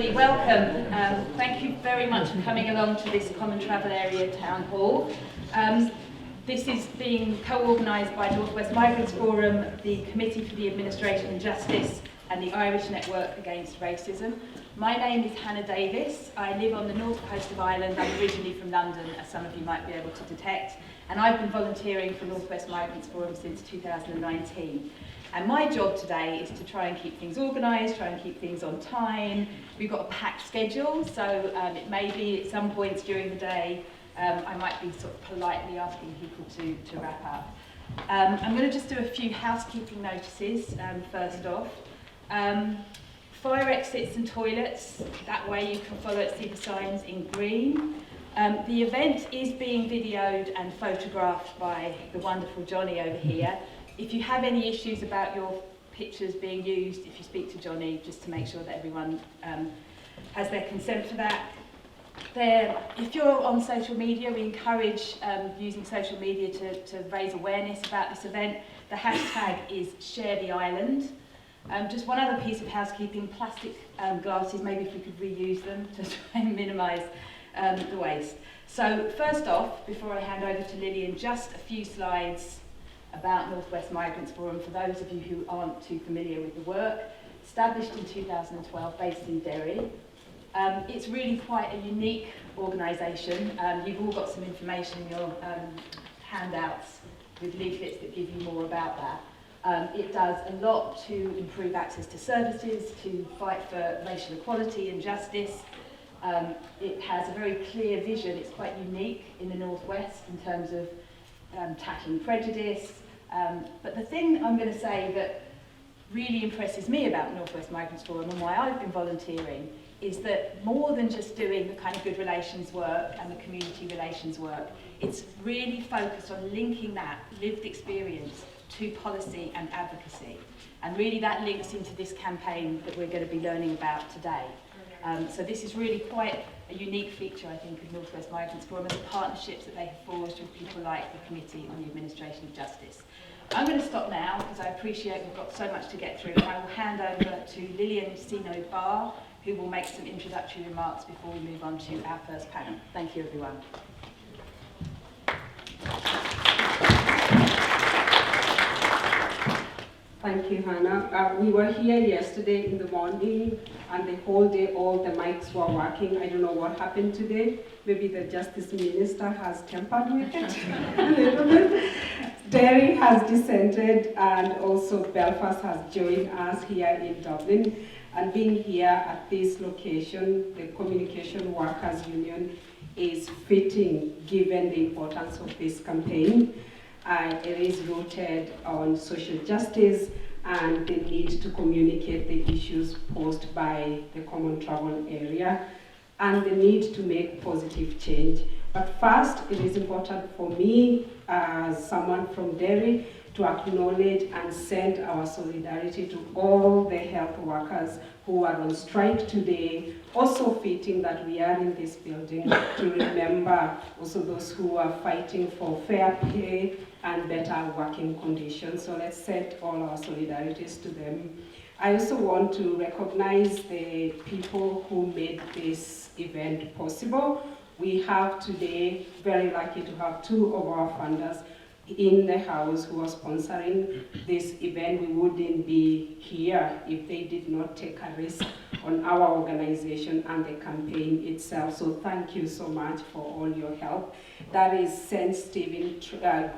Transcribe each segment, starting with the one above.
everybody, welcome. Thank you very much for coming along to this Common Travel Area Town Hall. This is being co-organised by North West Migrants Forum, the Committee for the Administration and Justice and the Irish Network Against Racism. My name is Hannah Davis. I live on the north coast of Ireland. I'm originally from London, as some of you might be able to detect, and I've been volunteering for North West Migrants Forum since 2019. And my job today is to try and keep things organised, try and keep things on time. We've got a packed schedule, so it may be at some points during the day I might be sort of politely asking people to wrap up. I'm going to just do a few housekeeping notices first off. Fire exits and toilets, that way you can follow it, see the signs in green. The event is being videoed and photographed by the wonderful Johnny over here. If you have any issues about your pictures being used, if you speak to Johnny, just to make sure that everyone has their consent for that. If you're on social media, we encourage using social media to raise awareness about this event. The hashtag is Share the Island. Just one other piece of housekeeping, plastic glasses, maybe if we could reuse them to try and minimise the waste. So first off, before I hand over to Lillian, just a few slides about North West Migrants Forum for those of you who aren't too familiar with the work. Established in 2012, based in Derry. It's really quite a unique organisation. You've all got some information in your handouts with leaflets that give you more about that. It does a lot to improve access to services, to fight for racial equality and justice. It has a very clear vision. It's quite unique in the Northwest in terms of tackling prejudice. But the thing I'm going to say that really impresses me about North West Migrants Forum and why I've been volunteering is that more than just doing the kind of good relations work and the community relations work, it's really focused on linking that lived experience to policy and advocacy. And really that links into this campaign that we're going to be learning about today. So this is really quite a unique feature, I think, of North West Migrants Forum and the partnerships that they have forged with people like the Committee on the Administration of Justice. I'm going to stop now because I appreciate we've got so much to get through. I will hand over to Lillian Sino-Barr, who will make some introductory remarks before we move on to our first panel. Thank you, everyone. Thank you, Hannah. We were here yesterday in the morning, and the whole day all the mics were working. I don't know what happened today. Maybe the Justice Minister has tampered with it a little bit. Derry has dissented, and also Belfast has joined us here in Dublin. And being here at this location, the Communication Workers Union is fitting given the importance of this campaign. It is rooted on social justice and the need to communicate the issues posed by the common travel area and the need to make positive change. But first, it is important for me, as someone from Derry, to acknowledge and send our solidarity to all the health workers who are on strike today. Also fitting that we are in this building to remember also those who are fighting for fair pay and better working conditions. So let's send all our solidarities to them. I also want to recognize the people who made this event possible. We have today, very lucky to have two of our funders in the house who are sponsoring this event. We wouldn't be here if they did not take a risk on our organization and the campaign itself. So thank you so much for all your help. That is St. Stephen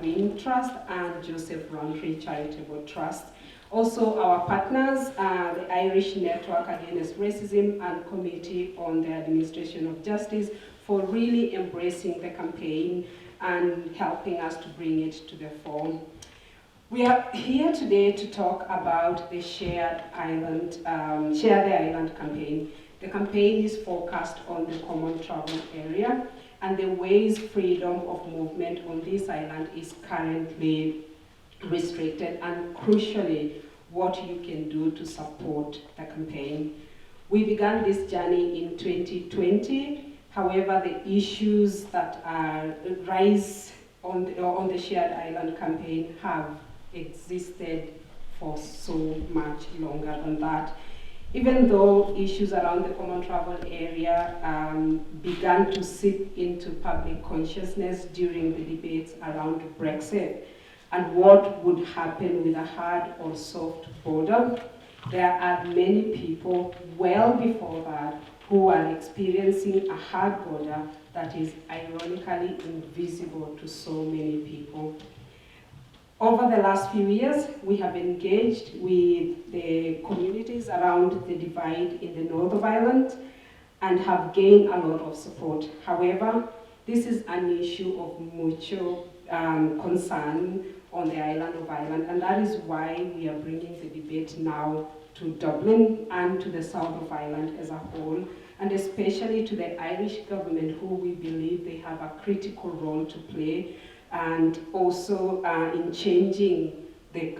Green Trust and Joseph Rowntree Charitable Trust. Also our partners, the Irish Network Against Racism and Committee on the Administration of Justice, for really embracing the campaign and helping us to bring it to the fore. We are here today to talk about the Share the Island campaign. The campaign is focused on the common travel area and the ways freedom of movement on this island is currently restricted, and crucially, what you can do to support the campaign. We began this journey in 2020. However, the issues that rise on the Shared Island campaign have existed for so much longer than that. Even though issues around the common travel area began to seep into public consciousness during the debates around Brexit and what would happen with a hard or soft border, there are many people well before that who are experiencing a hard border that is ironically invisible to so many people. Over the last few years, we have engaged with the communities around the divide in the north of Ireland and have gained a lot of support. However, this is an issue of mutual concern on the island of Ireland, and that is why we are bringing the debate now to Dublin and to the south of Ireland as a whole, and especially to the Irish government, who we believe they have a critical role to play, and also in changing the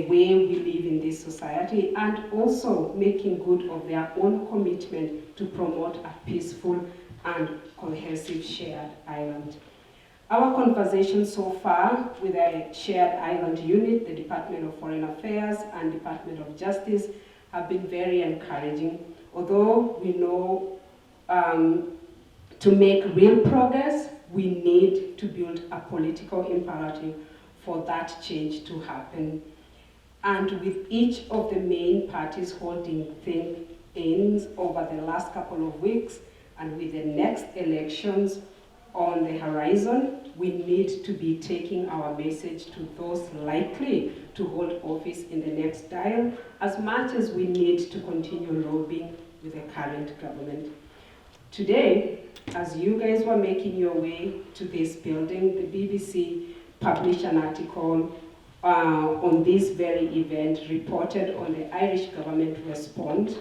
way we live in this society, and also making good of their own commitment to promote a peaceful and cohesive shared island. Our conversation so far with the Shared Island Unit, the Department of Foreign Affairs and Department of Justice have been very encouraging, although we know to make real progress, we need to build a political imperative for that change to happen. And with each of the main parties holding think-ins over the last couple of weeks, and with the next elections on the horizon, we need to be taking our message to those likely to hold office in the next dial, as much as we need to continue lobbying with the current government. Today, as you guys were making your way to this building, the BBC published an article on this very event, reported on the Irish government response,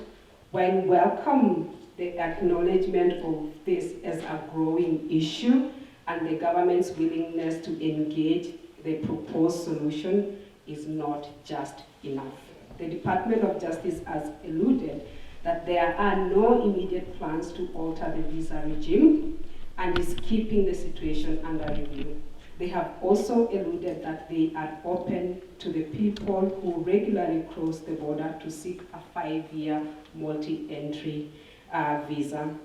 while welcome the acknowledgement of this as a growing issue and the government's willingness to engage the proposed solution is not just enough. The Department of Justice has alluded that there are no immediate plans to alter the visa regime and is keeping the situation under review. They have also alluded that they are open to the people who regularly cross the border to seek a 5-year multi-entry visa.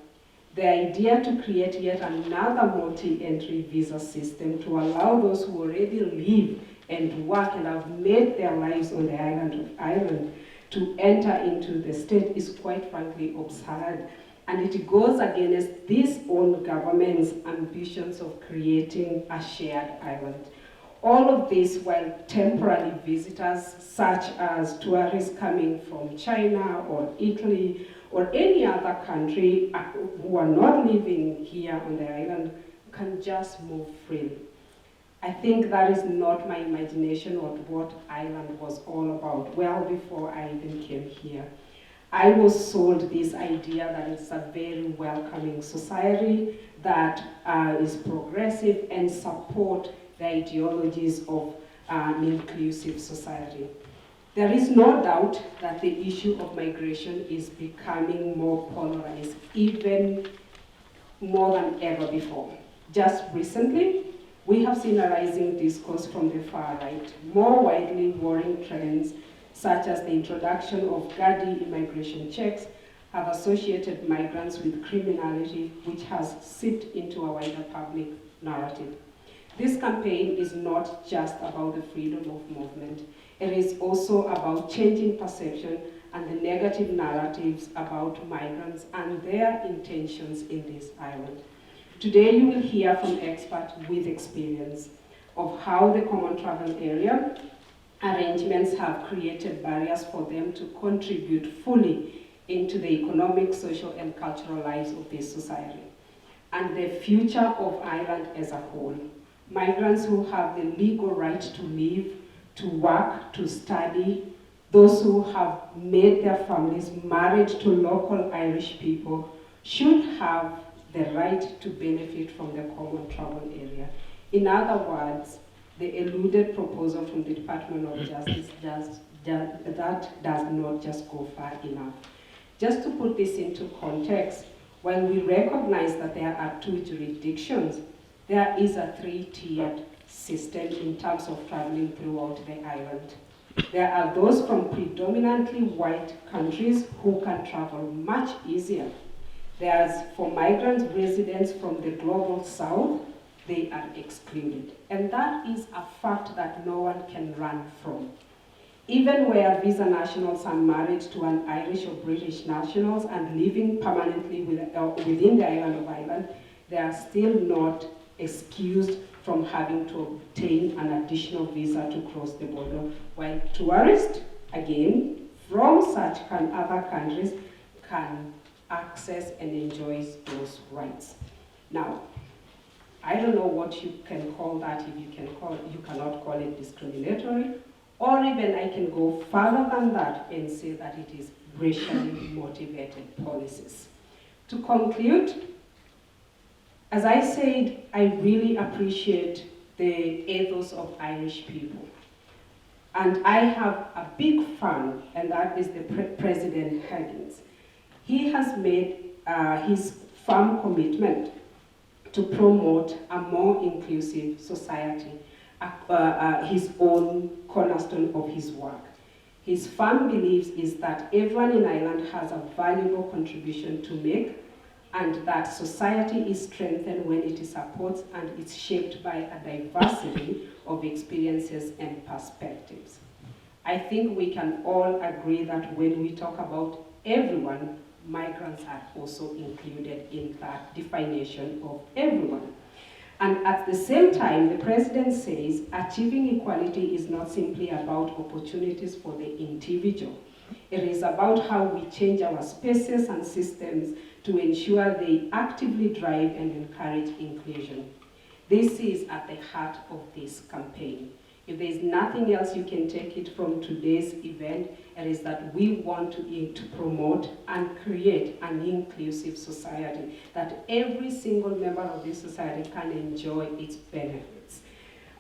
The idea to create yet another multi-entry visa system to allow those who already live and work and have made their lives on the island of Ireland to enter into the state is quite frankly absurd, and it goes against this own government's ambitions of creating a shared island. All of this while temporary visitors, such as tourists coming from China or Italy or any other country who are not living here on the island, can just move freely. I think that is not my imagination of what Ireland was all about, well before I even came here. I was sold this idea that it's a very welcoming society that is progressive and support the ideologies of an inclusive society. There is no doubt that the issue of migration is becoming more polarized, even more than ever before. Just recently, we have seen a rising discourse from the far right, more widely worrying trends such as the introduction of Gardaí immigration checks have associated migrants with criminality, which has seeped into a wider public narrative. This campaign is not just about the freedom of movement. It is also about changing perception and the negative narratives about migrants and their intentions in this island. Today you will hear from experts with experience of how the common travel area arrangements have created barriers for them to contribute fully into the economic, social, and cultural lives of this society, and the future of Ireland as a whole. Migrants who have the legal right to live, to work, to study, those who have made their families married to local Irish people should have the right to benefit from the common travel area. In other words, the eluded proposal from the Department of Justice that does not just go far enough. Just to put this into context, while we recognize that there are 2 jurisdictions, there is a 3-tiered system in terms of traveling throughout the island. There are those from predominantly white countries who can travel much easier. There's for migrant residents from the global south, they are excluded. And that is a fact that no one can run from. Even where visa nationals are married to an Irish or British nationals and living permanently within the island of Ireland, they are still not excused from having to obtain an additional visa to cross the border, while tourists, again, from such other countries can access and enjoy those rights. Now, I don't know what you can call that, if you cannot call it discriminatory, or even I can go further than that and say that it is racially motivated policies. To conclude, as I said, I really appreciate the ethos of Irish people. And I have a big fan, and that is the President Higgins. He has made his firm commitment to promote a more inclusive society, his own cornerstone of his work. His firm belief is that everyone in Ireland has a valuable contribution to make, and that society is strengthened when it is supported and it's shaped by a diversity of experiences and perspectives. I think we can all agree that when we talk about everyone, migrants are also included in that definition of everyone. And at the same time, the president says achieving equality is not simply about opportunities for the individual. It is about how we change our spaces and systems to ensure they actively drive and encourage inclusion. This is at the heart of this campaign. If there's nothing else you can take it from today's event, it is that we want to promote and create an inclusive society, that every single member of this society can enjoy its benefits.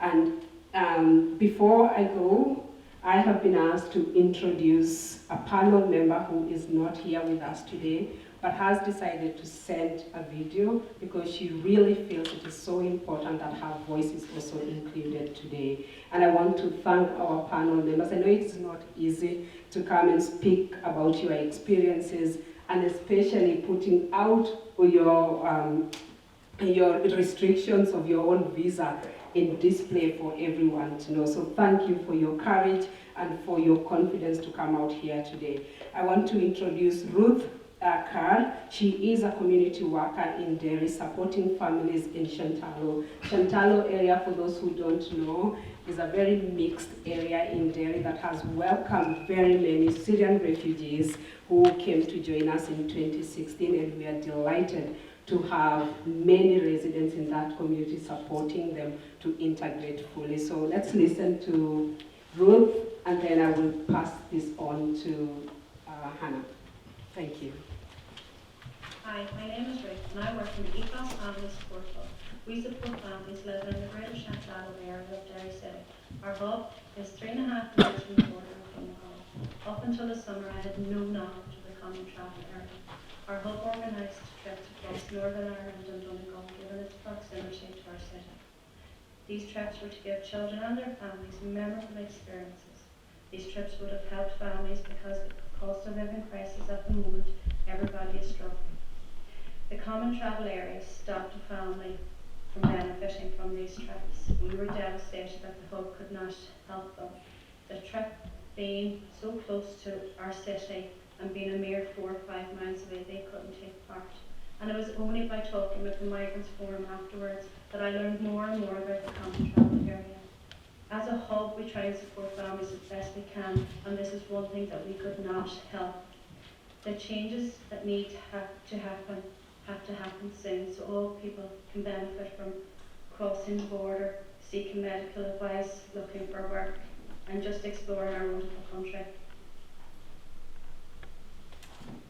And before I go, I have been asked to introduce a panel member who is not here with us today, but has decided to send a video because she really feels it is so important that her voice is also included today. And I want to thank our panel members. I know it's not easy to come and speak about your experiences, and especially putting out your restrictions of your own visa in display for everyone to know. So thank you for your courage and for your confidence to come out here today. I want to introduce Ruth Carr. She is a community worker in Derry, supporting families in Shantalo. Shantalo area, for those who don't know, is a very mixed area in Derry that has welcomed very many Syrian refugees who came to join us in 2016, and we are delighted to have many residents in that community supporting them to integrate fully. So let's listen to Ruth, and then I will pass this on to Hannah. Thank you. Hi, my name is Ruth, and I work in the Ethos Family Support Hub. We support families living in the Greater Shantalo area of Derry City. Our hub is 3.5 miles from the border of Dublin. Up until the summer, I had no knowledge of the common travel area. Our hub organised trips across Northern Ireland and Donegal, given its proximity to our city. These trips were to give children and their families memorable experiences. These trips would have helped families because of the cost of living crisis at the moment, everybody is struggling. The common travel area stopped a family from benefiting from these trips. We were devastated that the hub could not help them. The trip being so close to our city and being a mere 4 or 5 miles away, they couldn't take part. And it was only by talking with the Migrants Forum afterwards that I learned more and more about the common travel area. As a hub, we try and support families as best we can, and this is one thing that we could not help. The changes that need to happen have to happen soon, so all people can benefit from crossing the border, seeking medical advice, looking for work, and just exploring our wonderful country.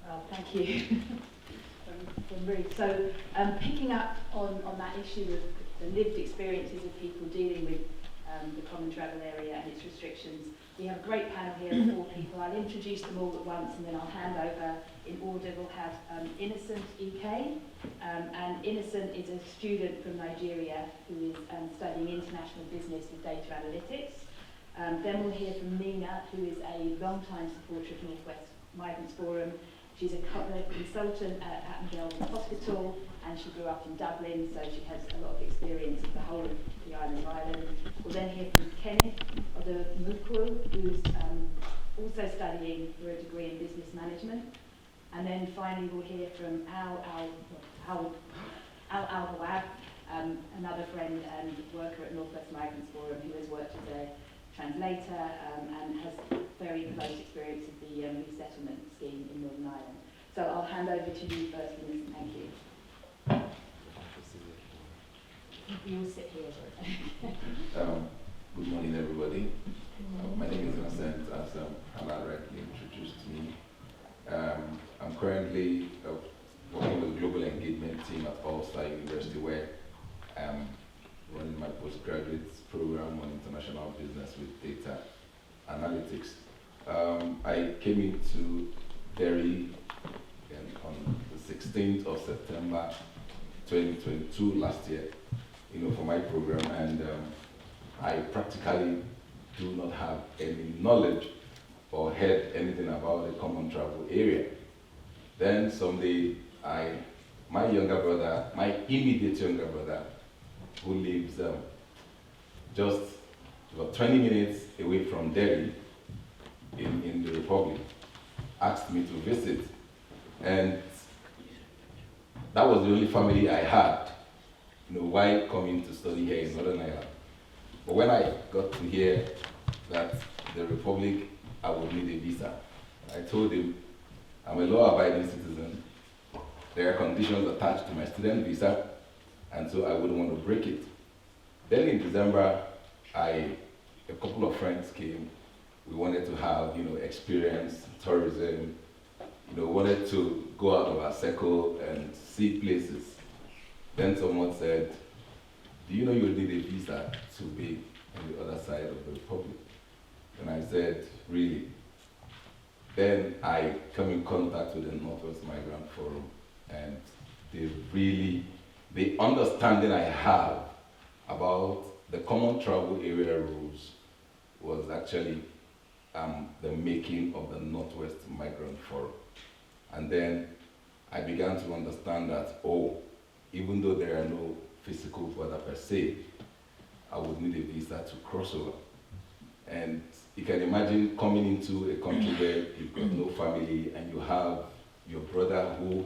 Well, thank you. from Ruth. So picking up on that issue of the lived experiences of people dealing with the common travel area and its restrictions, we have a great panel here of 4 people. I'll introduce them all at once and then I'll hand over in order. We'll have Innocent EK, and Innocent is a student from Nigeria who is studying international business with data analytics. Then we'll hear from Nina, who is a long-time supporter of North West Migrants Forum. She's a consultant at Attenborough Hospital, and she grew up in Dublin, so she has a lot of experience of the whole of the island of Ireland. We'll then hear from Kenneth of the Mukul, who's also studying for a degree in business management. And then finally we'll hear from Al Al-Hawab, another friend and worker at North West Migrants Forum, who has worked as a translator and has very close experience of the resettlement scheme in Northern Ireland. So I'll hand over to you first, Minister. Thank you. You will sit here. Good morning, everybody. My name is Innocent, as Hannah rightly introduced me. I'm currently working with the Global Engagement team at Ulster University, where I'm running my postgraduate program on international business with data analytics. I came into Derry on the 16th of September 2022 last year, for my program, and I practically do not have any knowledge or heard anything about the common travel area. Then someday, my immediate younger brother, who lives just about 20 minutes away from Derry in the Republic, asked me to visit. And that was the only family I had, while coming to study here in Northern Ireland. But when I got to hear that the Republic, I would need a visa, I told him, I'm a law-abiding citizen. There are conditions attached to my student visa, and so I wouldn't want to break it. Then in December, a couple of friends came. We wanted to have, experience, tourism, wanted to go out of our circle and see places. Then someone said, do you know you need a visa to be on the other side of the Republic? And I said, really? Then I come in contact with the Northwest Migrant Forum, and the understanding I have about the common travel area rules was actually the making of the Northwest Migrant Forum. And then I began to understand that, even though there are no physical border per se, I would need a visa to cross over. And you can imagine coming into a country where you've got no family and you have your brother who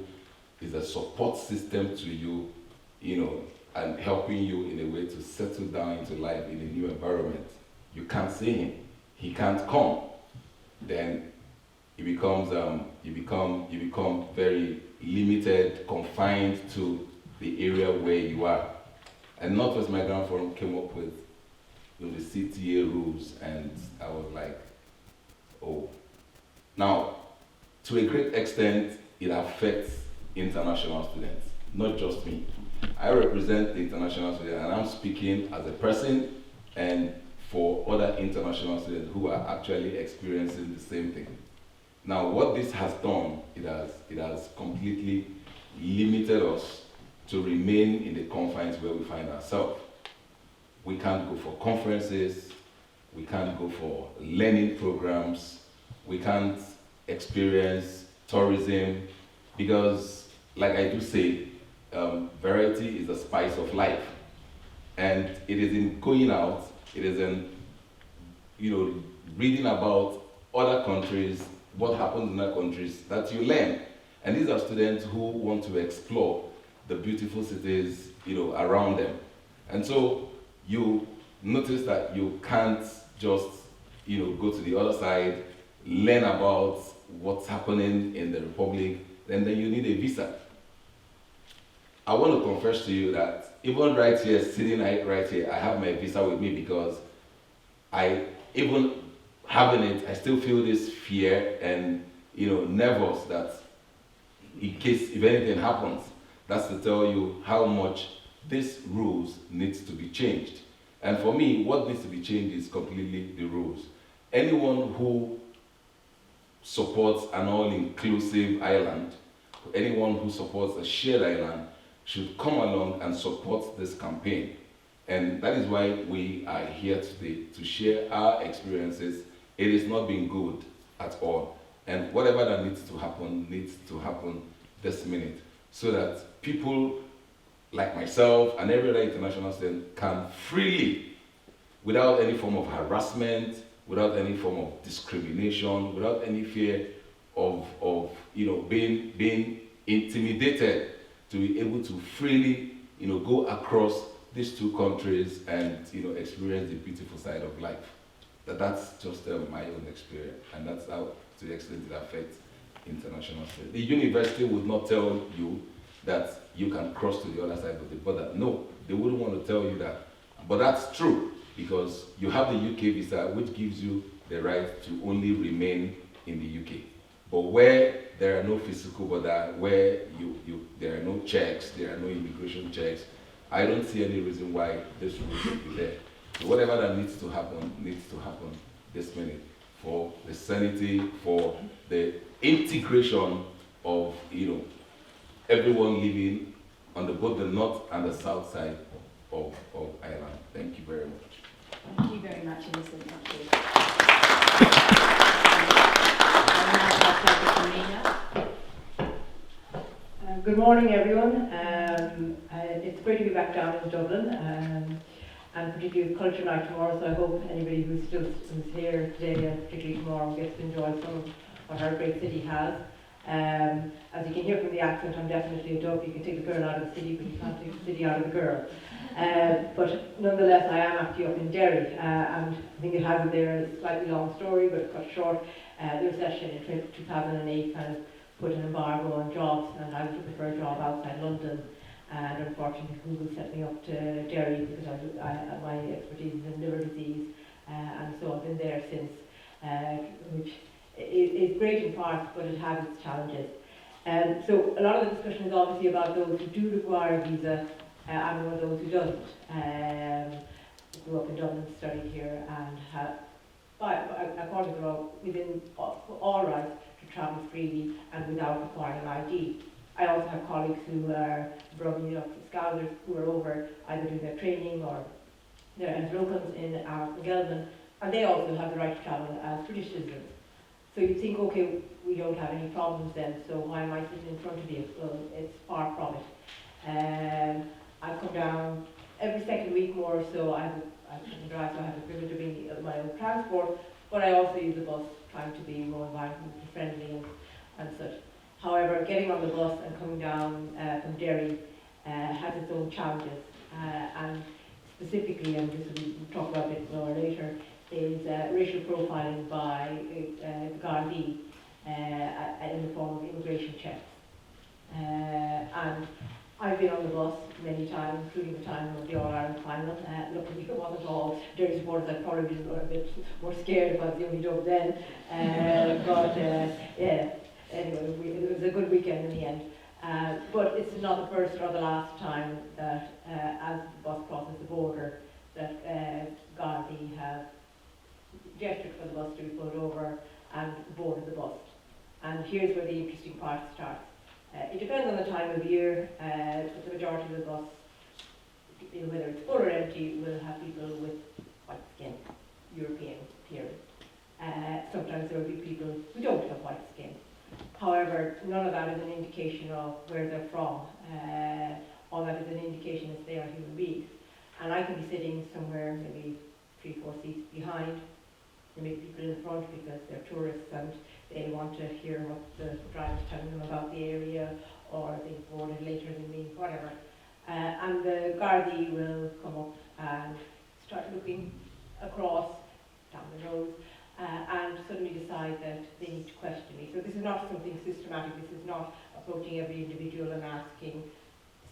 is a support system to you, and helping you in a way to settle down into life in a new environment. You can't see him, he can't come. Then you become very limited, confined to the area where you are. And Northwest Migrant Forum came up with the CTA rules, and I was like, Now, to a great extent, it affects international students, not just me. I represent the international students, and I'm speaking as a person and for other international students who are actually experiencing the same thing. Now, what this has done, it has completely limited us to remain in the confines where we find ourselves. We can't go for conferences, we can't go for learning programs, we can't experience tourism, because, like I do say, variety is the spice of life. And it is in going out, it is in, reading about other countries, what happens in other countries, that you learn. And these are students who want to explore the beautiful cities, around them. And so you notice that you can't just, go to the other side, learn about what's happening in the Republic, and then you need a visa. I want to confess to you that even right here, sitting right here, I have my visa with me, because even having it, I still feel this fear and, nervous that in case if anything happens, that's to tell you how much these rules needs to be changed. And for me, what needs to be changed is completely the rules. Anyone who supports an all-inclusive island, anyone who supports a shared island, should come along and support this campaign. And that is why we are here today, to share our experiences. It is not been good at all. And whatever that needs to happen this minute, so that people like myself and every other international student can freely, without any form of harassment, without any form of discrimination, without any fear of being intimidated, to be able to freely go across these two countries and experience the beautiful side of life. That's just my own experience, and that's how, to the extent it affects international students. The university would not tell you that you can cross to the other side of the border. No, they wouldn't want to tell you that. But that's true, because you have the UK visa, which gives you the right to only remain in the UK. But where there are no physical border, where there are no checks, there are no immigration checks, I don't see any reason why this rule should be there. So whatever that needs to happen this minute, for the sanity, for the integration of everyone living on both the north and the south side of Ireland. Thank you very much. Thank you very much, Innocent. Thank you. Good morning, everyone. It's great to be back down in Dublin, and particularly with Culture Night tomorrow, so I hope anybody who's here today and particularly tomorrow gets to enjoy some of what our great city has. As you can hear from the accent, I'm definitely a dub. You can take the girl out of the city, but you can't take the city out of the girl. But nonetheless, I am actually up in Derry, and I think it has there a slightly long story, but cut short. The recession in 2008 kind of put an embargo on jobs, and I was looking for a job outside London, and unfortunately Google sent me up to Derry because my expertise is in liver disease, and so I've been there since, which is great in parts, but it has its challenges. So a lot of the discussion is obviously about those who do require a visa, and one of those who doesn't. Grew up in Dublin, studied here, and have, according to the law, within all rights to travel freely and without requiring an ID. I also have colleagues who are from scholars who are over either doing their training or they're as locals in Gelman, and they also have the right to travel as British citizens. So you think, okay, we don't have any problems then, so why am I sitting in front of you? Well, it's far from it. I come down every second week more or so. I can drive, so I have the privilege of being my own transport, but I also use the bus, trying to be more environmentally friendly and such. However, getting on the bus and coming down from Derry has its own challenges, and specifically, and this we'll talk about a bit more later, is racial profiling by Gardaí in the form of immigration checks. And I've been on the bus many times, including the time of the All-Ireland final. Luckily it wasn't all Derry supporters. I'd probably been a bit more scared if I was the only dog then. Yeah, anyway, it was a good weekend in the end. But it's not the first or the last time that, as the bus crosses the border, that Gardaí have gestured for the bus to be pulled over and boarded the bus. And here's where the interesting part starts. It depends on the time of year, but the majority of the bus, whether it's full or empty, will have people with white skin, European appearance. Sometimes there will be people who don't have white skin. However, none of that is an indication of where they're from. All that is an indication is they are human beings. And I can be sitting somewhere, maybe 3-4 seats behind. There may be people in the front because they're tourists and they want to hear what the driver's telling them about the area, or they've boarded later than me, whatever. And the Gardaí will come up and start looking across, down the nose, and suddenly decide that they need to question me. So this is not something systematic. This is not approaching every individual and asking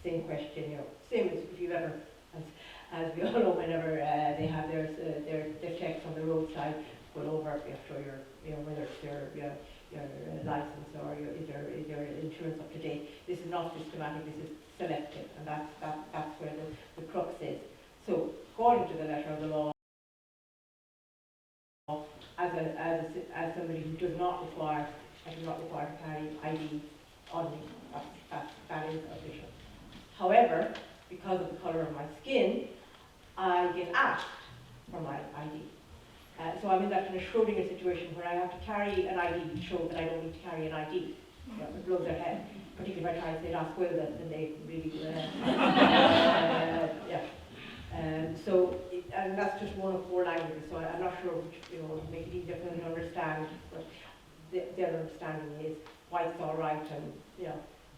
the same question. Same as if you've ever, as we all know, whenever they have their checks on the roadside, pull over, you have to show your, whether it's your license or is your insurance up to date. This is not systematic. This is selective, and that's where the crux is. So, according to the letter of the law, as somebody who does not require to carry ID on me, that is official. However, because of the colour of my skin, I get asked for my ID. So I'm in that kind of Schrodinger situation where I have to carry an ID to show that I don't need to carry an ID. It blows their head, particularly if I try and say last will, then they really, yeah. And that's just one of 4 languages, so I'm not sure which, make it easier for them to understand, but their understanding is white's all right, and,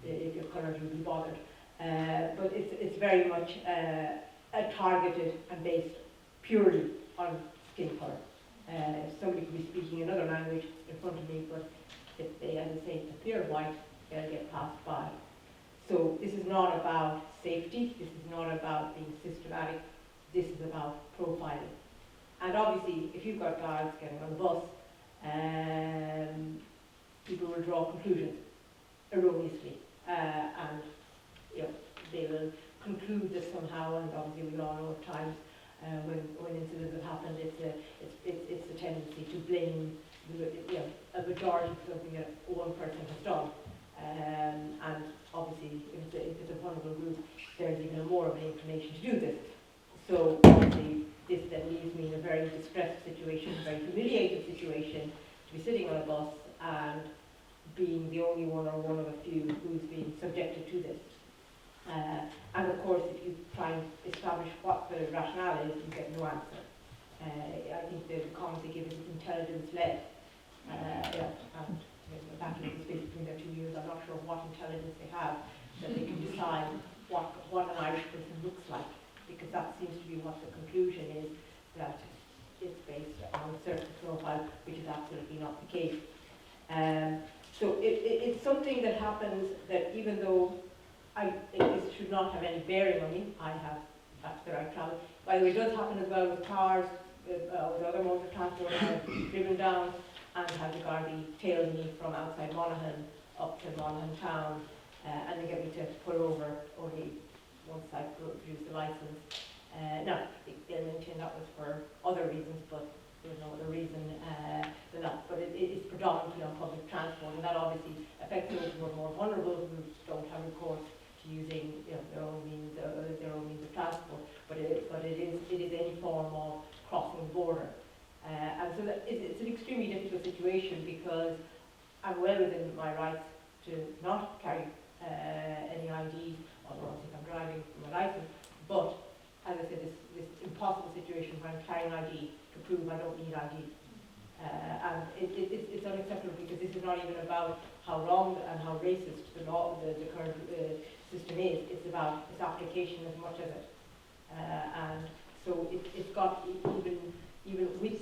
if your colours will be bothered. But it's very much targeted and based purely on skin colour. Somebody could be speaking another language in front of me, but if they, as I say, appear white, they'll get passed by. So this is not about safety, this is not about being systematic, this is about profiling. And obviously, if you've got guards getting on the bus, people will draw conclusions erroneously, and they will conclude this somehow. And obviously, we all know at times when incidents have happened, it's a tendency to blame a majority for something that one person has done. And obviously, if it's a vulnerable group, there's even more of an inclination to do this. So obviously, this then leaves me in a very distressed situation, a very humiliated situation, to be sitting on a bus and being the only one or one of a few who's been subjected to this. And of course, if you try and establish what the rationale is, you get no answer. I think the comment they give is intelligence-led. And back in the space between their 2 years, I'm not sure what intelligence they have that they can decide what an Irish person looks like, because that seems to be what the conclusion is, that it's based on a certain profile, which is absolutely not the case. So it's something that happens that, even though it should not have any bearing on me, that's the right travel. By the way, it does happen as well with cars, with other modes of transport. I've driven down and had the Gardaí tail me from outside Monaghan up to Monaghan town, and they get me to pull over only once I produced the licence. Now, they'll maintain that was for other reasons, but there's no other reason than that. But it is predominantly on public transport, and that obviously affects those who are more vulnerable, who don't have recourse to using their own means of transport. But it is any form of crossing the border. And so it's an extremely difficult situation, because I'm well within my rights to not carry any ID, although I think I'm driving for my license. But as I said, this impossible situation where I'm carrying ID to prove I don't need ID. And it's unacceptable, because this is not even about how wrong and how racist the current system is. It's about its application as much as it. And so it's got, even with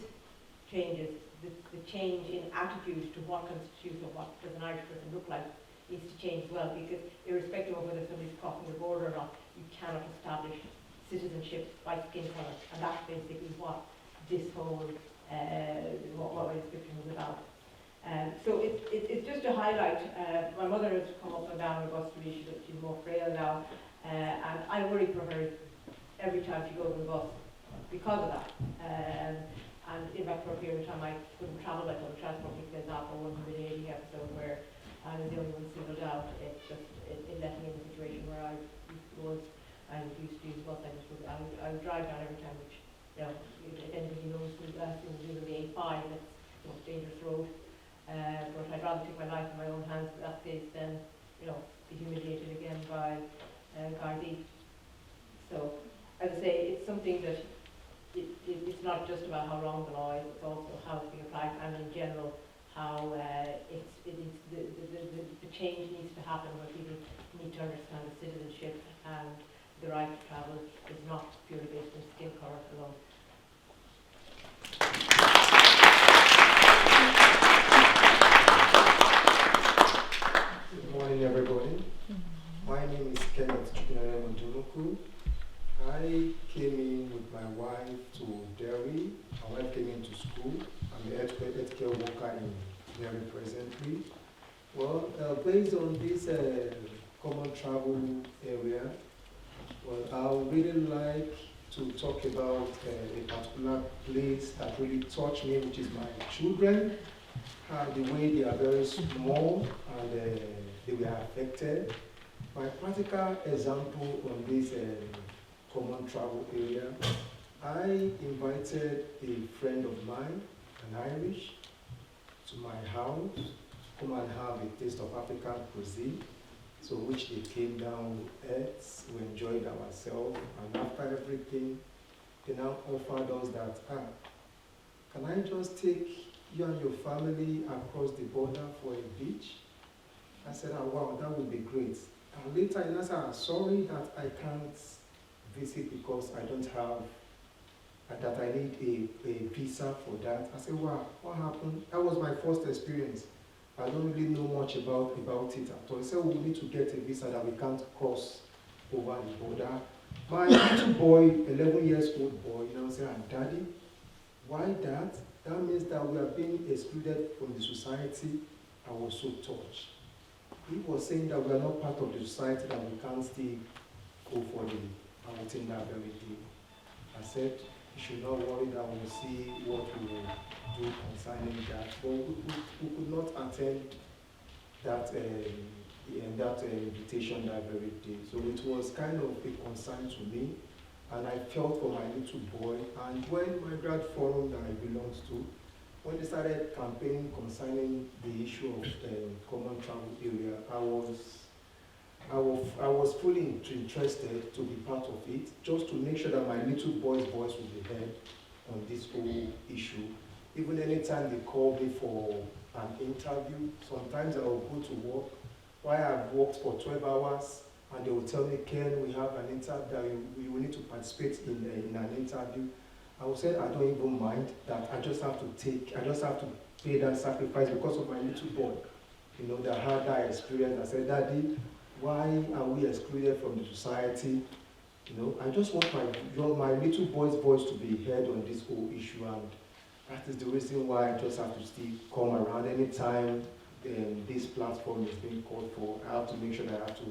changes, the change in attitude to what constitutes or what does an Irish person look like needs to change as well, because irrespective of whether somebody's crossing the border or not, you cannot establish citizenship by skin colour, and that's basically what this whole what my description was about. So it's just to highlight. My mother has come up and down the bus to me. She's more frail now, and I worry for her every time she goes on the bus because of that. And in fact, for a period of time, I couldn't travel by public transport because after one humiliating episode where I was the only one singled out, it left me in a situation where I used to use the bus. I would drive down every time, which, if anybody knows the A5, that's the most dangerous road. But I'd rather take my life in my own hands at that stage than, be humiliated again by Gardaí. So, as I say, it's something that it's not just about how wrong the law is, it's also how it's being applied, and in general how the change needs to happen, where people need to understand that citizenship and the right to travel is not purely based on skin colour alone. Good morning, everybody. My name is Kenneth Chukwunere. I came in with my wife to Derry. My wife came into school. I'm a healthcare worker in Derry presently. Well, based on this common travel area, well, I would really like to talk about a particular place that really touched me, which is my children. The way they are very small and they were affected. My practical example on this common travel area. I invited a friend of mine, an Irish, to my house to come and have a taste of African cuisine. So which they came down, we ate, we enjoyed ourselves, and after everything, they now offered us that, can I just take you and your family across the border for a beach? I said, wow, that would be great. And later, I said, sorry that I can't visit because I don't have, that I need a visa for that. I said, wow, what happened? That was my first experience. I don't really know much about it at all. He said, we need to get a visa that we can't cross over the border. My little boy, 11 years old boy, said, Daddy, why that? That means that we are being excluded from the society. I was so touched. He was saying that we are not part of the society, that we can't still go for the outing that very day. I said, you should not worry, that we'll see what we will do concerning that. But we could not attend that invitation that very day. So it was kind of a concern to me, and I felt for my little boy. And when my grad forum that I belonged to, when they started campaigning concerning the issue of common travel area, I was fully interested to be part of it, just to make sure that my little boy's voice would be heard on this whole issue. Even anytime they call me for an interview, sometimes I will go to work, while I've worked for 12 hours, and they will tell me, Ken, we have an interview, that we will need to participate in an interview. I will say, I don't even mind that. I just have to pay that sacrifice because of my little boy, that had that experience. I said, Daddy, why are we excluded from the society? I just want my little boy's voice to be heard on this whole issue, and that is the reason why I just have to still come around anytime this platform is being called for. I have to make sure that I have to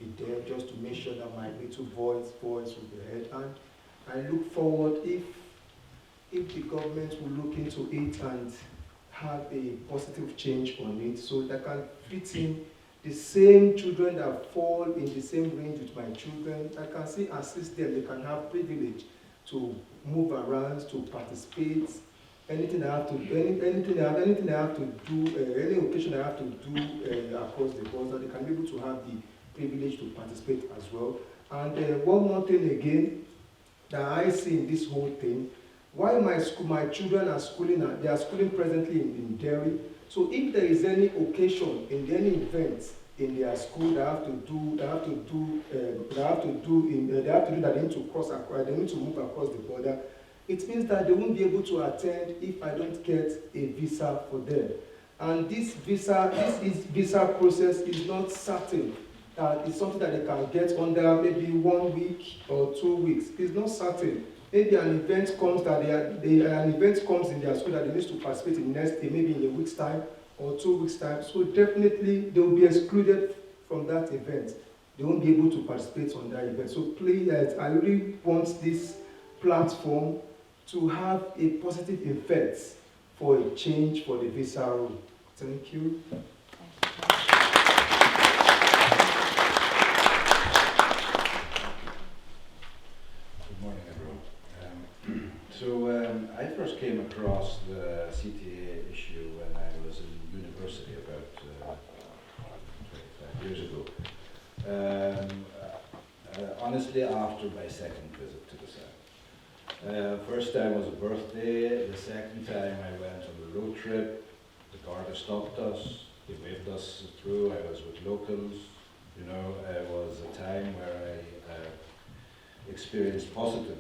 be there, just to make sure that my little boy's voice will be heard. And I look forward, if the government will look into it and have a positive change on it, so that can fit in the same children that fall in the same range with my children. I can still assist them. They can have privilege to move around, to participate. Anything I have to do, any occasion I have to do across the border, they can be able to have the privilege to participate as well. And one more thing again that I see in this whole thing, while my children are schooling, they are schooling presently in Derry. So if there is any occasion, in any event in their school, they have to do that they need to cross across, they need to move across the border. It means that they won't be able to attend if I don't get a visa for them. And this visa process is not certain. It's something that they can get under maybe 1 week or 2 weeks. It's not certain. Maybe an event comes in their school that they need to participate in next day, maybe in a week's time or 2 weeks' time. So definitely they will be excluded from that event. They won't be able to participate on that event. So please, I really want this platform to have a positive effect for a change for the visa rule. Thank you. I first came across the CTA issue when I was in university about 25 years ago. Honestly, after my second visit to the South. First time was a birthday, the second time I went on a road trip, the Garda stopped us, he waved us through, I was with locals, it was a time where I experienced positive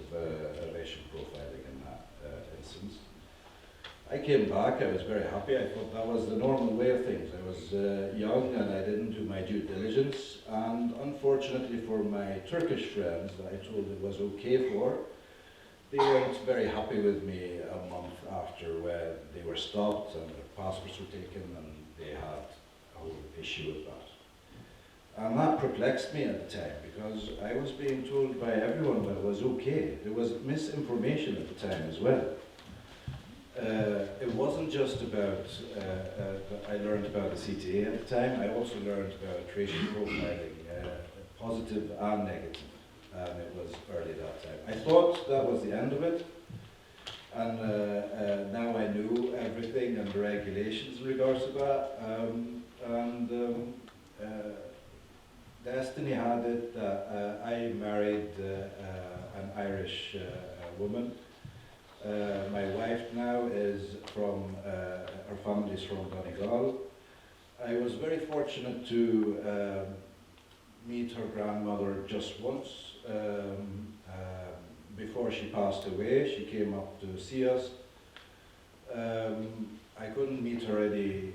racial profiling in that instance. I came back, I was very happy. I thought that was the normal way of things. I was young and I didn't do my due diligence, and unfortunately for my Turkish friends that I told it was okay for, they weren't very happy with me a month after when they were stopped and their passports were taken, and they had a whole issue with that. And that perplexed me at the time, because I was being told by everyone that it was okay. There was misinformation at the time as well. It wasn't just about, I learned about the CTA at the time, I also learned about racial profiling, positive and negative. and it was early that time. I thought that was the end of it, and now I knew everything and the regulations in regards to that. Destiny had it that I married an Irish woman. My wife now is from, her family's from Donegal. I was very fortunate to meet her grandmother just once. Before she passed away, she came up to see us. I couldn't meet her any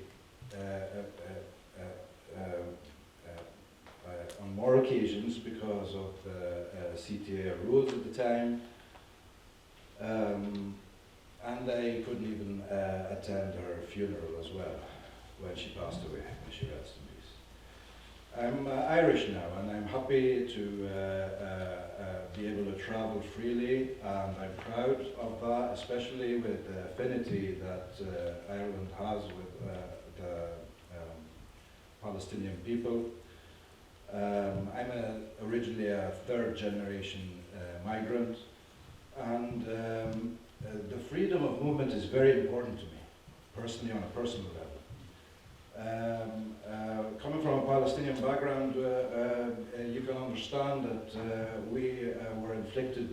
on more occasions because of the CTA rules at the time, and I couldn't even attend her funeral as well when she passed away, when she rests in peace. I'm Irish now, and I'm happy to be able to travel freely, and I'm proud of that, especially with the affinity that Ireland has with the Palestinian people. I'm originally a third generation migrant, and the freedom of movement is very important to me, personally, on a personal level. Coming from a Palestinian background, you can understand that we were inflicted,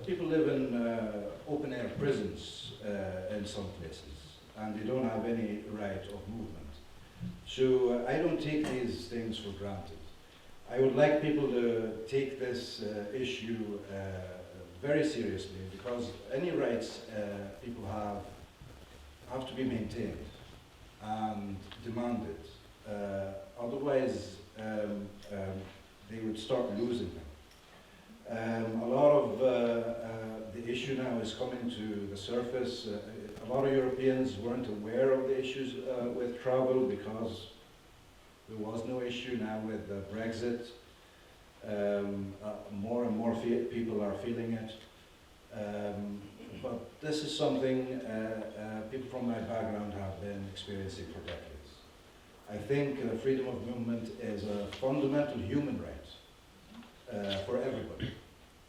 people live in open air prisons in some places, and they don't have any right of movement. So I don't take these things for granted. I would like people to take this issue very seriously, because any rights people have to be maintained and demanded. Otherwise, they would start losing them. A lot of the issue now is coming to the surface. A lot of Europeans weren't aware of the issues with travel because there was no issue. Now with Brexit, more and more people are feeling it. But this is something people from my background have been experiencing for decades. I think freedom of movement is a fundamental human right for everybody,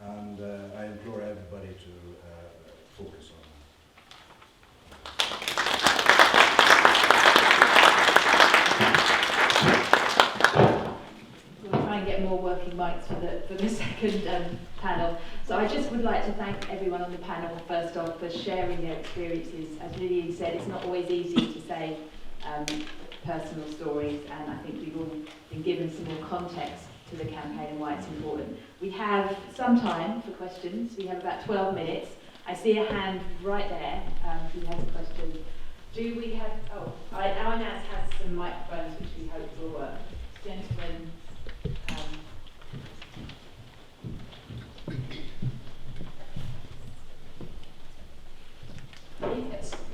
and I implore everybody to focus on that. We'll try and get more working mics for the second panel. So I just would like to thank everyone on the panel, first off, for sharing their experiences. As Lily said, it's not always easy to say personal stories, and I think we've all been given some more context to the campaign and why it's important. We have some time for questions. We have about 12 minutes. I see a hand right there who has a question. Do we have, our NAS has some microphones which we hope will work. Gentlemen,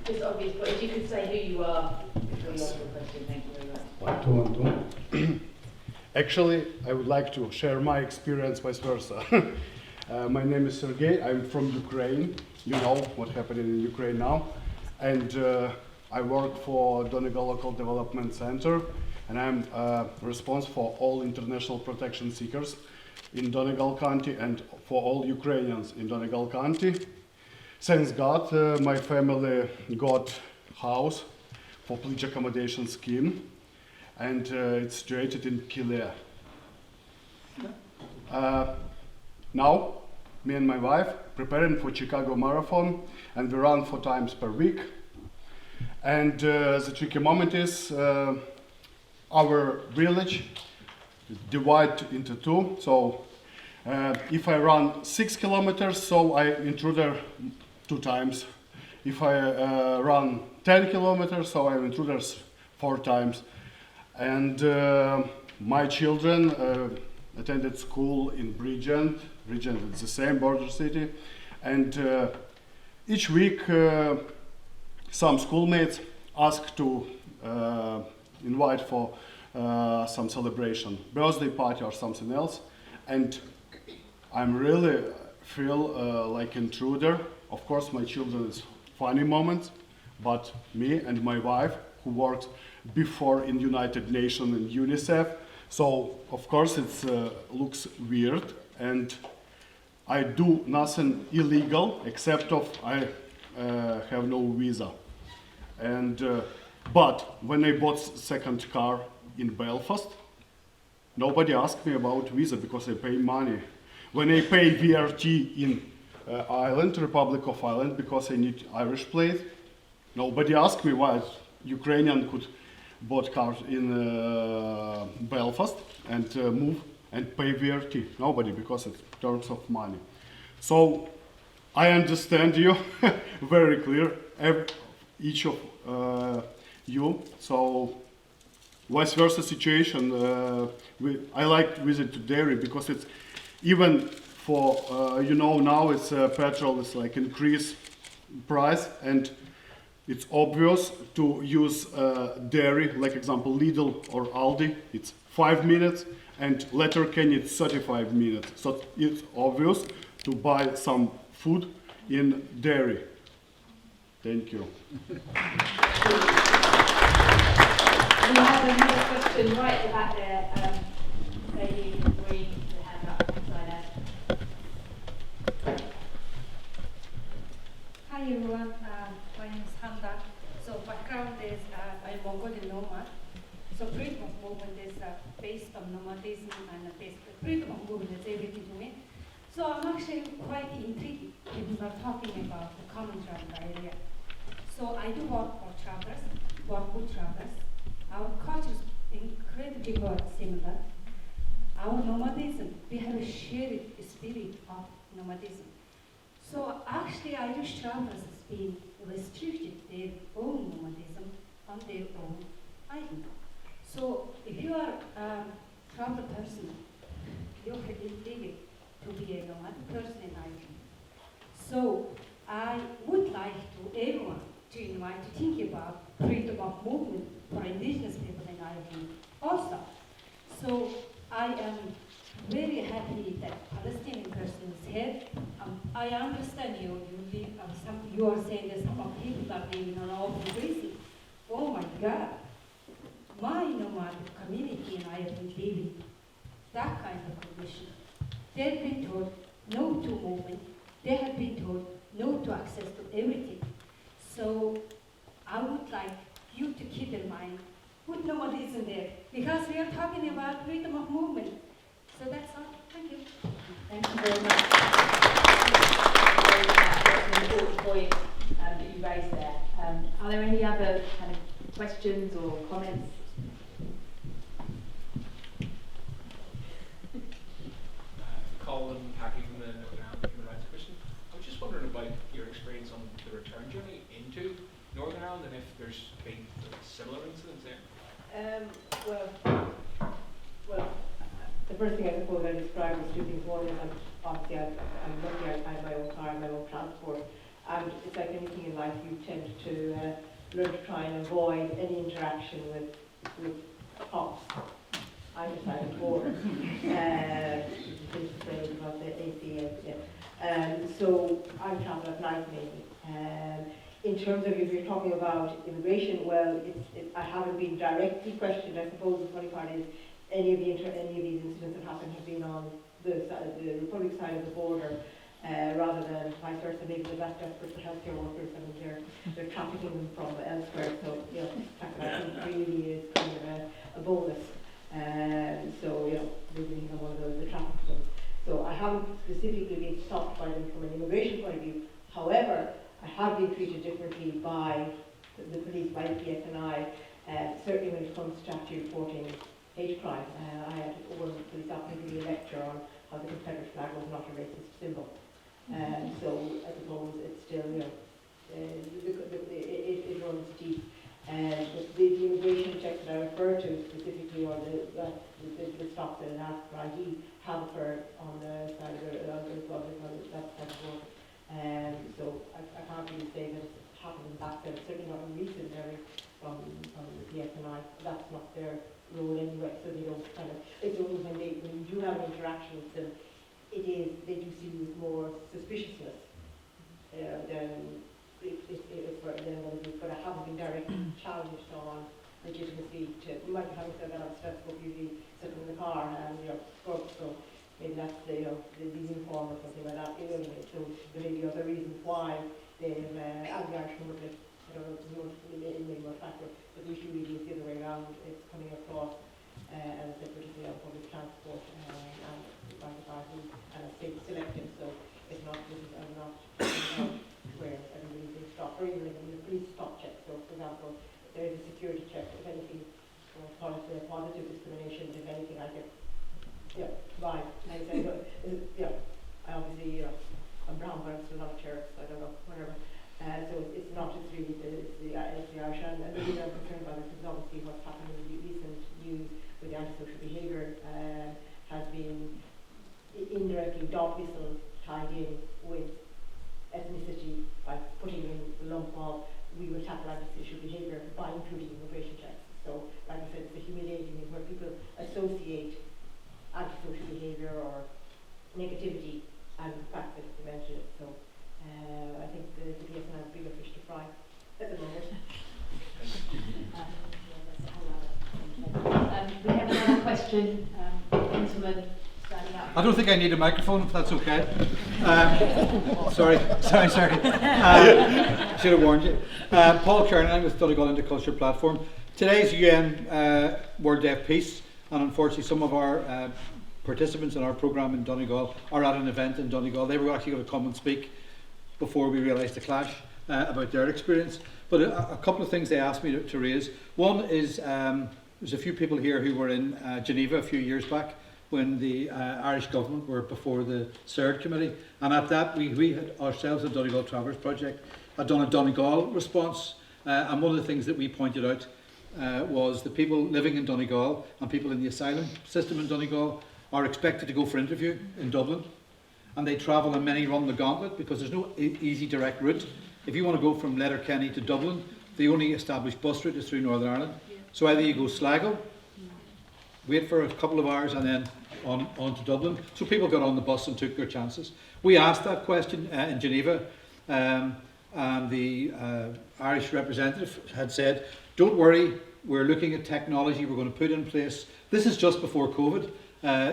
it's obvious, but if you could say who you are before you ask your question, thank you very much. Actually, I would like to share my experience vice versa. My name is Sergey. I'm from Ukraine. You know what happened in Ukraine now. And I work for Donegal Local Development Center, and I'm responsible for all international protection seekers in Donegal County and for all Ukrainians in Donegal County. Thanks God, my family got house for pledge accommodation scheme, and it's situated in Kilea. Now, me and my wife preparing for Chicago Marathon, and we run 4 times per week. And the tricky moment is our village is divided into 2. So if I run 6 kilometers, so I intruder 2 times. If I run 10 kilometers, so I intruder 4 times. And my children attended school in Bridgend. Bridgend is the same border city. And each week some schoolmates ask to invite for some celebration, birthday party or something else. And I'm really feel like intruder. Of course, my children is funny moments, but me and my wife, who worked before in United Nations and UNICEF, So of course it looks weird, and I do nothing illegal except of I have no visa. And but when I bought second car in Belfast, nobody asked me about visa because I pay money. When I pay VAT in Ireland, Republic of Ireland, because I need Irish plate, nobody asked me why Ukrainian could bought cars in Belfast and move and pay VAT. Nobody, because it's terms of money. So I understand you very clear, each of you. So vice versa situation. I like to visit to Derry because it's even for you know, now it's petrol is like increase price, and it's obvious to use dairy, like example Lidl or Aldi. It's 5 minutes, and Letterkenny it's 35 minutes. So it's obvious to buy some food in dairy. Thank you. We have another question right at the back there. Lady in green, the hand up beside her. Hi everyone, my name is Hamda. So background is I'm Mongolian nomad. So freedom of movement is based on nomadism, and freedom of movement is everything to me. So I'm actually quite intrigued if you are talking about the common travel area. So I do work for travelers, work with travelers. Our culture is incredibly similar. Our nomadism, we have a shared spirit of nomadism. So actually Irish travelers has been restricted their own nomadism on their own island. So if you are a travel person, you're illegal to be a nomad person in Ireland. So I would like to everyone to invite to think about freedom of movement for indigenous people in Ireland also. So I am very happy that Palestinian person is here. I understand you live, you are saying that some people are living on open grazing. Oh my God. My nomadic community in Ireland living that kind of condition. They've been told no to movement. They have been told no to access to everything. So I would like you to keep in mind, put nomadism there, because we are talking about freedom of movement. So that's all. Thank you. Thank you very much. That's an important point that you raised there. Are there any other kind of questions or comments? Colin Packy from the Northern Ireland Human Rights Commission. I was just wondering about your experience on the return journey into Northern Ireland, and if there's been similar incidents there. Well, the first thing I suppose I described was two things. One is obviously I'm lucky I find my own car, my own transport, and it's like anything in life, you tend to learn to try and avoid any interaction with cops either side of the border. About the AC, so I'm traveling at night mainly. In terms of if you're talking about immigration, well, I haven't been directly questioned. I suppose the funny part is any of these incidents that happened have been on the Republic side of the border, rather than vice versa. Maybe they're that desperate for healthcare workers and they're trafficking them from elsewhere. So you know, I think really is kind of a bonus. So you know, visiting on one of those, the traffic zones. So I haven't specifically been stopped by them from an immigration point of view. However, I have been treated differently by the police, by the PSNI, certainly when it comes to actually reporting hate crime. I had one police officer give me a lecture on how the Confederate flag was not a racist symbol. So I suppose it's still, you know, it runs deep. The immigration checks that I refer to specifically, or the stop that an ID have occurred on the side of the Republic, on that side of the world. So I can't really say that it's happening back there. It's certainly not in recent memory from the PSNI. That's not their role anyway, so they don't kind of, it's only when you do have an interaction with them, they do see you with more suspiciousness than if but I haven't been directly challenged on legitimacy to, you might be having said that on stethoscope usually sitting in the car and scrub, so maybe that's the uniform or something like that. So there may be other reasons why they've, as the Irish Republic, I don't know, it may be more factor, but usually it's the other way around. It's coming across, as I said, particularly on public transport and by the party, and it's selective, so it's not, where everybody's being stopped, or even like a police stop check. So, for example, if there is a security check, if anything, call it positive discrimination, if anything, I get, right, I say, I obviously, I'm brown, but I'm still not a terrorist, I don't know, whatever. So it's not just really it's the Irish, and the reason I'm concerned about this is obviously what's happening in the recent news with the antisocial behaviour has been indirectly dog whistle tied in with ethnicity by putting in the lump of we will tackle antisocial behaviour by including immigration checks. So, like I said, it's a humiliating thing where people associate antisocial behaviour or negativity and the fact that they mention it. So, I think the DSM has bigger fish to fry at the moment. We have another question, gentleman standing up. I don't think I need a microphone, if that's okay. Sorry. Should have warned you. Paul Kernan, I'm with Donegal Intercultural Platform. Today's UN World Day of Peace, and unfortunately some of our participants in our programme in Donegal are at an event in Donegal. They were actually going to come and speak before we realised the clash about their experience. But a couple of things they asked me to raise. One is there's a few people here who were in Geneva a few years back when the Irish government were before the CERD committee, and at that we had ourselves at Donegal Travellers Project had done a Donegal response, and one of the things that we pointed out was the people living in Donegal and people in the asylum system in Donegal are expected to go for interview in Dublin, and they travel and many run the gauntlet because there's no easy direct route. If you want to go from Letterkenny to Dublin, the only established bus route is through Northern Ireland. So either you go Sligo, wait for a couple of hours and then on to Dublin. So people got on the bus and took their chances. We asked that question in Geneva, and the Irish representative had said, don't worry, we're looking at technology we're going to put in place. This is just before COVID.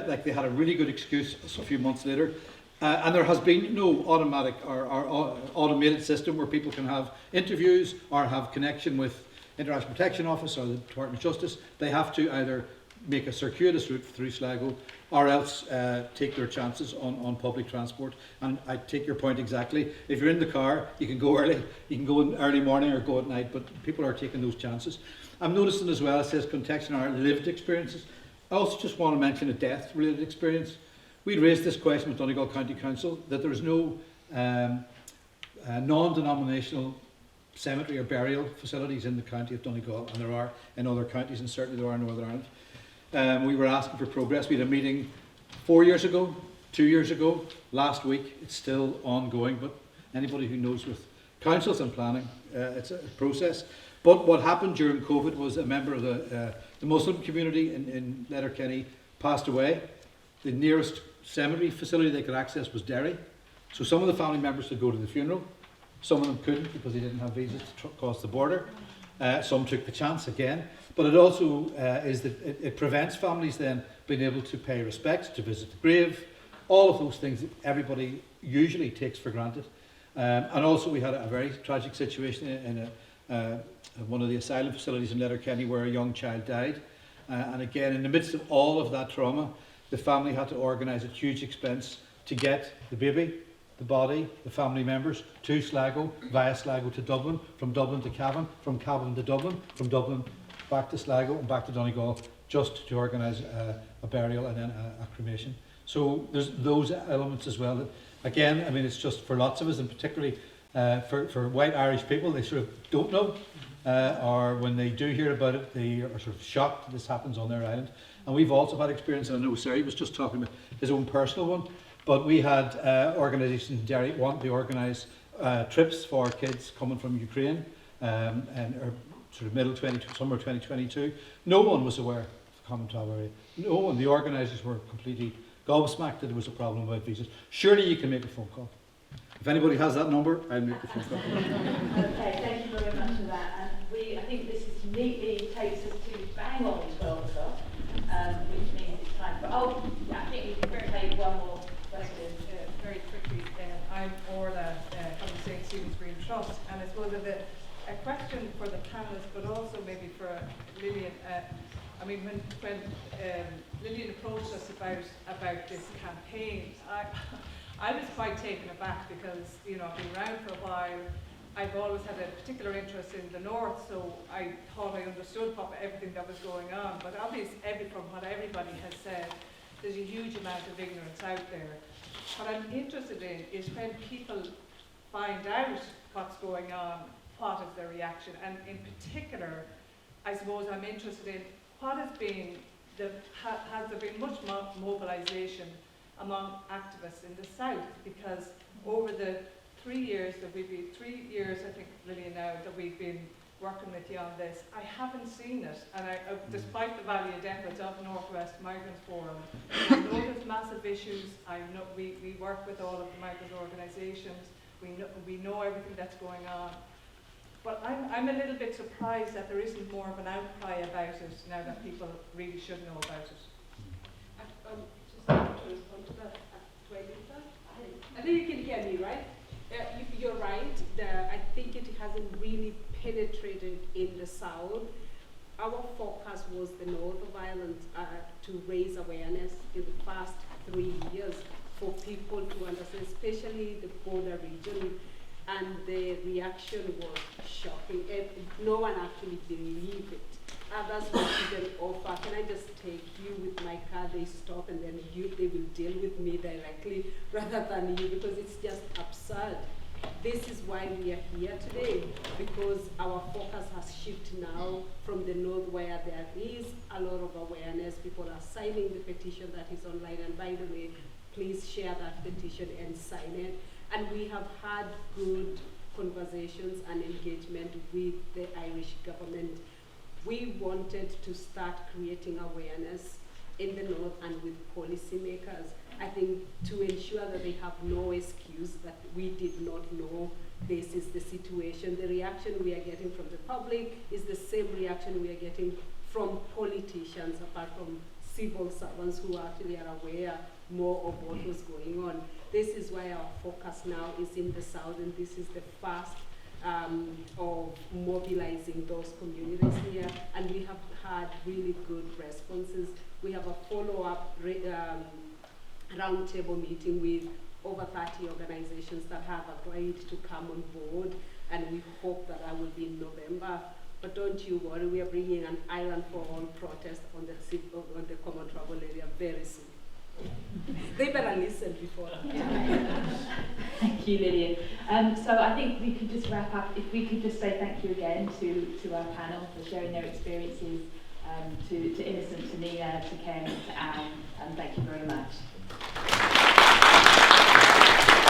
Like they had a really good excuse a few months later. And there has been no automatic or automated system where people can have interviews or have connection with International Protection Office or the Department of Justice. They have to either make a circuitous route through Sligo or else take their chances on public transport. And I take your point exactly. If you're in the car, you can go early. You can go in early morning or go at night, but people are taking those chances. I'm noticing as well, it says contextual our lived experiences. I also just want to mention a death-related experience. We raised this question with Donegal County Council that there is no non-denominational cemetery or burial facilities in the county of Donegal, and there are in other counties, and certainly there are in Northern Ireland. We were asking for progress. We had a meeting 4 years ago, 2 years ago, last week. It's still ongoing, but anybody who knows with councils and planning, it's a process. But what happened during COVID was a member of the Muslim community in Letterkenny passed away. The nearest cemetery facility they could access was Derry. So some of the family members could go to the funeral. Some of them couldn't because they didn't have visas to cross the border. Some took the chance again. But it also is that it prevents families then being able to pay respects, to visit the grave, all of those things that everybody usually takes for granted. And also we had a very tragic situation in one of the asylum facilities in Letterkenny where a young child died. And again, in the midst of all of that trauma, the family had to organise at huge expense to get the baby, the body, the family members to Sligo, via Sligo to Dublin, from Dublin to Cavan, from Cavan to Dublin, from Dublin back to Sligo and back to Donegal, just to organise a burial and then a cremation. So there's those elements as well. That, again, I mean, it's just for lots of us, and particularly for white Irish people, they sort of don't know, or when they do hear about it, they are sort of shocked that this happens on their island. And we've also had experience, and I know Sari was just talking about his own personal one, but we had organisations in Derry want to organise trips for kids coming from Ukraine, or sort of summer 2022. No one was aware of the Common Travel Area. No one. The organisers were completely gobsmacked that there was a problem about visas. Surely you can make a phone call. If anybody has that number, I'll make the phone call. Okay, thank you very much for that. And I think this neatly takes suppose a question for the panelists, but also maybe for Lillian. I mean, when Lillian approached us about this campaign, I was quite taken aback because, you know, I've been around for a while. I've always had a particular interest in the north, so I thought I understood everything that was going on. But obviously, from what everybody has said, there's a huge amount of ignorance out there. What I'm interested in is when people find out what's going on, what is their reaction? And in particular, I suppose I'm interested in what has been, has there been much mobilisation among activists in the south? Because over the 3 years that we've been, 3 years I think, Lillian, now that we've been working with you on this, I haven't seen it. And despite the valiant efforts of Northwest Migrants Forum, I know there's massive issues. I know we work with all of the migrant organisations. We know everything that's going on. But I'm a little bit surprised that there isn't more of an outcry about it now that people really should know about it. Just to respond to that, I think you can hear me, right? You're right. I think it hasn't really penetrated in the south. Our focus was the north of Ireland to raise awareness in the past 3 years for people to understand, especially the border region. And the reaction was shocking. No one actually believed it. Others would even offer, can I just take you with my car? They stop and then they will deal with me directly rather than you, because it's just absurd. This is why we are here today, because our focus has shifted now from the north, where there is a lot of awareness. People are signing the petition that is online, and by the way, please share that petition and sign it. And we have had good conversations and engagement with the Irish government. We wanted to start creating awareness in the north and with policymakers, I think, to ensure that they have no excuse that we did not know this is the situation. The reaction we are getting from the public is the same reaction we are getting from politicians, apart from civil servants who actually are aware more of what was going on. This is why our focus now is in the south, and this is the first of mobilizing those communities here, and we have had really good responses. We have a follow-up roundtable meeting with over 30 organizations that have agreed to come on board, and we hope that will be in November. But don't you worry, we are bringing an Ireland for All protest on the Common Travel area very soon. They better listen before. Thank you, Lillian. So I think we could just wrap up. If we could just say thank you again to our panel for sharing their experiences, to Innocent, to Nina, to Ken, to Anne, and thank you very much.